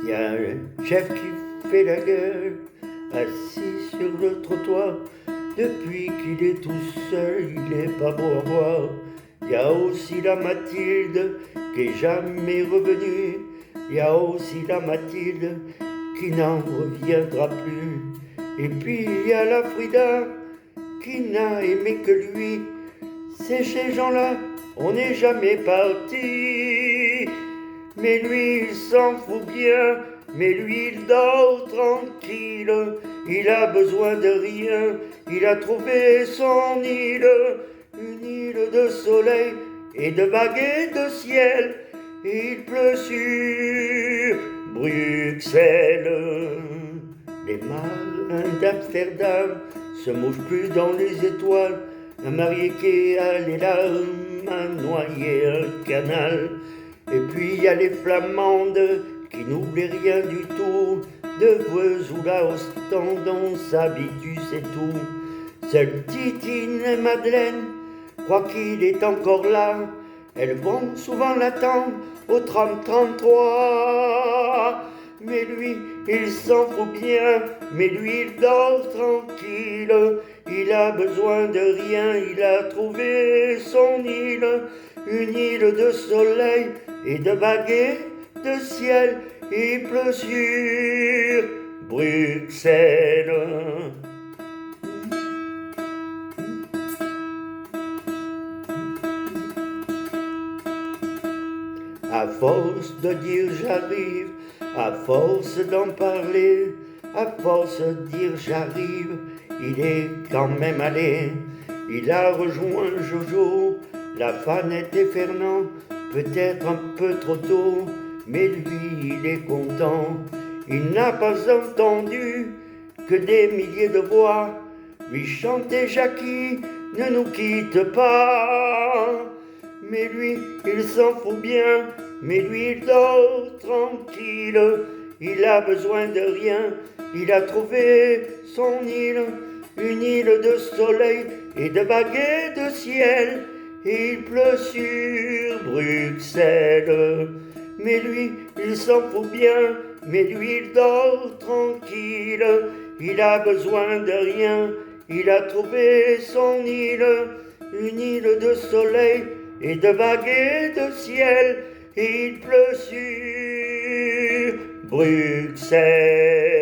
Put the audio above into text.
Il y a un chef qui fait la gueule, assis sur le trottoir. Depuis qu'il est tout seul, il est pas beau à voir. Il y a aussi la Mathilde qui est jamais revenue. Il y a aussi la Mathilde qui n'en reviendra plus. Et puis il y a la Frida qui n'a aimé que lui. C'est ces gens-là, on n'est jamais parti. Mais lui, il s'en fout bien, mais lui, il dort tranquille. Il a besoin de rien, il a trouvé son île. Une île de soleil et de vagues et de ciel. Et il pleut sur Bruxelles. Les marins d'Amsterdam se mouchent plus dans les étoiles. Un marié qui a les larmes a noyé un canal. Et puis il y a les flamandes qui n'oublient rien du tout. De Vesoul à Ostende, on s'habitue, c'est tout. Seule Titine et Madeleine croient qu'il est encore là. Elles vont souvent l'attendre au 30-33. Mais lui, il s'en fout bien, mais lui, il dort tranquille. Il a besoin de rien, il a trouvé son île. Une île de soleil et de vagues et de ciel. Il pleut sur Bruxelles. À force de dire j'arrive, à force d'en parler, à force de dire j'arrive, il est quand même allé. Il a rejoint Jojo, la Fanette et Fernand, peut-être un peu trop tôt, mais lui il est content. Il n'a pas entendu que des milliers de voix lui chantaient Jackie, ne nous quitte pas. Mais lui, il s'en fout bien, mais lui, il dort tranquille. Il a besoin de rien, il a trouvé son île. Une île de soleil et de vagues et de ciel. Et il pleut sur Bruxelles. Mais lui, il s'en fout bien, mais lui, il dort tranquille. Il a besoin de rien, il a trouvé son île. Une île de soleil et de vagues et de ciel, il pleut sur Bruxelles.